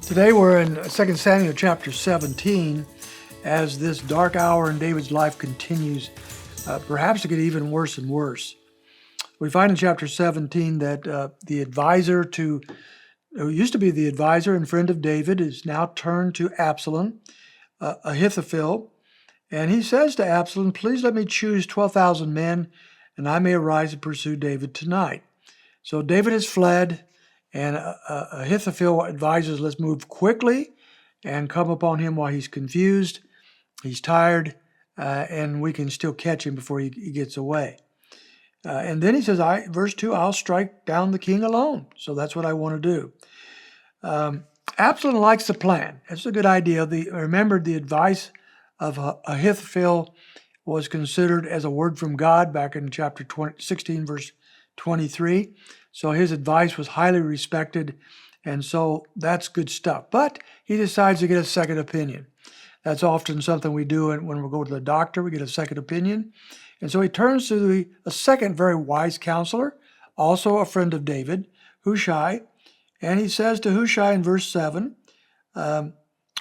Today we're in 2 Samuel chapter 17 as this dark hour in David's life continues perhaps to get even worse and worse. We find in chapter 17 that the advisor who used to be the advisor and friend of David is now turned to Absalom, Ahithophel, and he says to Absalom, "Please let me choose 12,000 men and I may arise and pursue David tonight." So David has fled, and Ahithophel advises, let's move quickly and come upon him while he's confused, he's tired, and we can still catch him before he gets away. And then he says, verse 2, I'll strike down the king alone. So that's what I want to do. Absalom likes the plan. It's a good idea. Remember, the advice of Ahithophel was considered as a word from God back in chapter 16, verse 23. So his advice was highly respected, and so that's good stuff. But he decides to get a second opinion. That's often something we do when we go to the doctor. We get a second opinion. And so he turns to a second very wise counselor, also a friend of David, Hushai, and he says to Hushai in verse 7,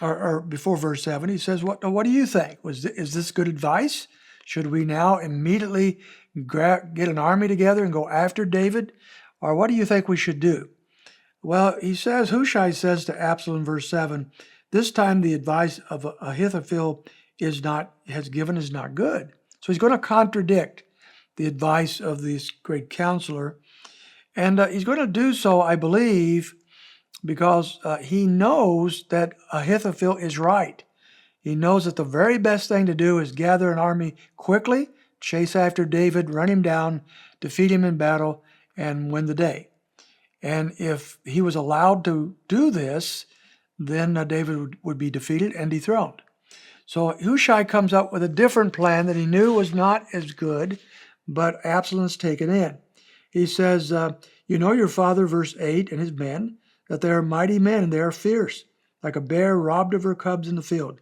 or before verse 7, he says, what do you think? Is this good advice? Should we now immediately get an army together and go after David? Or what do you think we should do? Well, Hushai says to Absalom in verse 7, this time the advice of Ahithophel is not good. So he's going to contradict the advice of this great counselor. And he's going to do so, I believe, because he knows that Ahithophel is right. He knows that the very best thing to do is gather an army quickly, chase after David, run him down, defeat him in battle, and win the day. And if he was allowed to do this, then David would be defeated and dethroned. So Hushai comes up with a different plan that he knew was not as good, but Absalom's taken in. He says, you know your father, verse 8, and his men, that they are mighty men and they are fierce, like a bear robbed of her cubs in the field.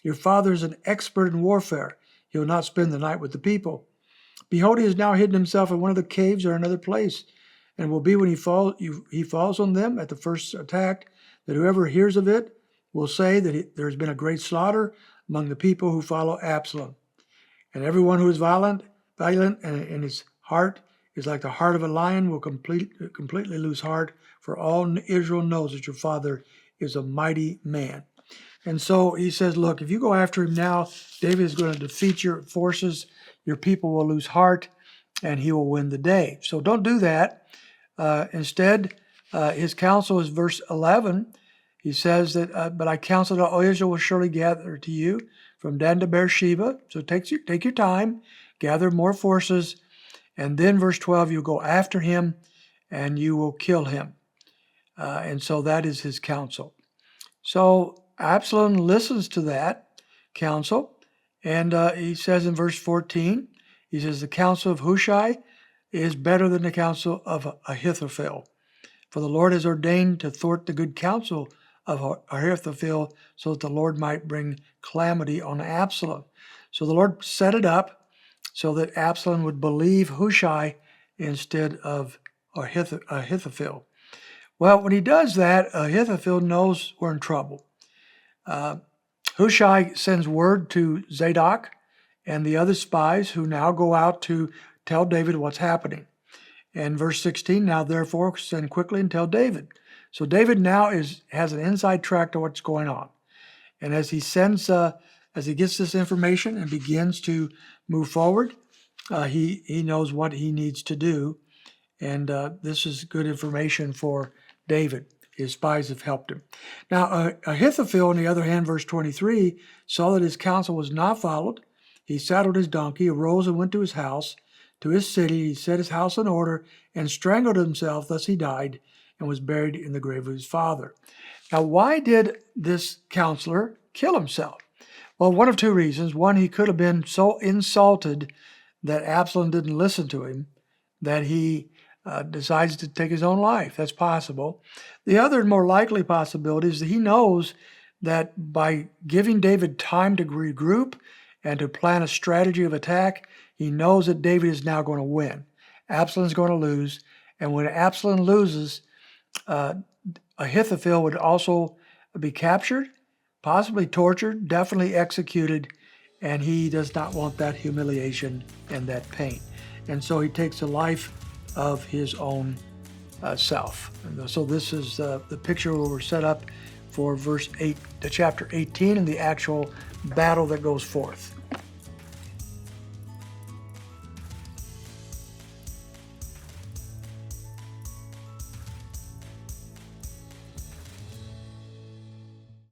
Your father is an expert in warfare. He will not spend the night with the people. Behold, he has now hidden himself in one of the caves or another place, and it will be when he falls on them at the first attack, that whoever hears of it will say that there has been a great slaughter among the people who follow Absalom. And everyone who is violent, and his heart is like the heart of a lion will completely lose heart, for all Israel knows that your father is a mighty man. And so he says, look, if you go after him now, David is going to defeat your forces, your people will lose heart, and he will win the day. So don't do that. Instead, his counsel is verse 11. He says that, but I counsel that all Israel will surely gather to you from Dan to Beersheba. So take your time, gather more forces, and then verse 12, you'll go after him and you will kill him. And so that is his counsel. So Absalom listens to that counsel, and he says in verse 14, he says, the counsel of Hushai is better than the counsel of Ahithophel. For the Lord has ordained to thwart the good counsel of Ahithophel so that the Lord might bring calamity on Absalom. So the Lord set it up so that Absalom would believe Hushai instead of Ahithophel. Well, when he does that, Ahithophel knows we're in trouble. Hushai sends word to Zadok and the other spies who now go out to tell David what's happening. And verse 16, now therefore send quickly and tell David. So David now has an inside track to what's going on. And as he gets this information and begins to move forward, he knows what he needs to do. And this is good information for David. His spies have helped him. Now, Ahithophel, on the other hand, verse 23, saw that his counsel was not followed. He saddled his donkey, arose and went to his house, to his city. He set his house in order and strangled himself. Thus he died and was buried in the grave of his father. Now, why did this counselor kill himself? Well, one of two reasons. One, he could have been so insulted that Absalom didn't listen to him that he decides to take his own life. That's possible. The other more likely possibility is that he knows that by giving David time to regroup and to plan a strategy of attack, he knows that David is now going to win. Absalom's going to lose. And when Absalom loses, Ahithophel would also be captured, possibly tortured, definitely executed, and he does not want that humiliation and that pain. And so he takes the life of his own self. And so this is the picture where we're set up for verse 8 to chapter 18 and the actual battle that goes forth.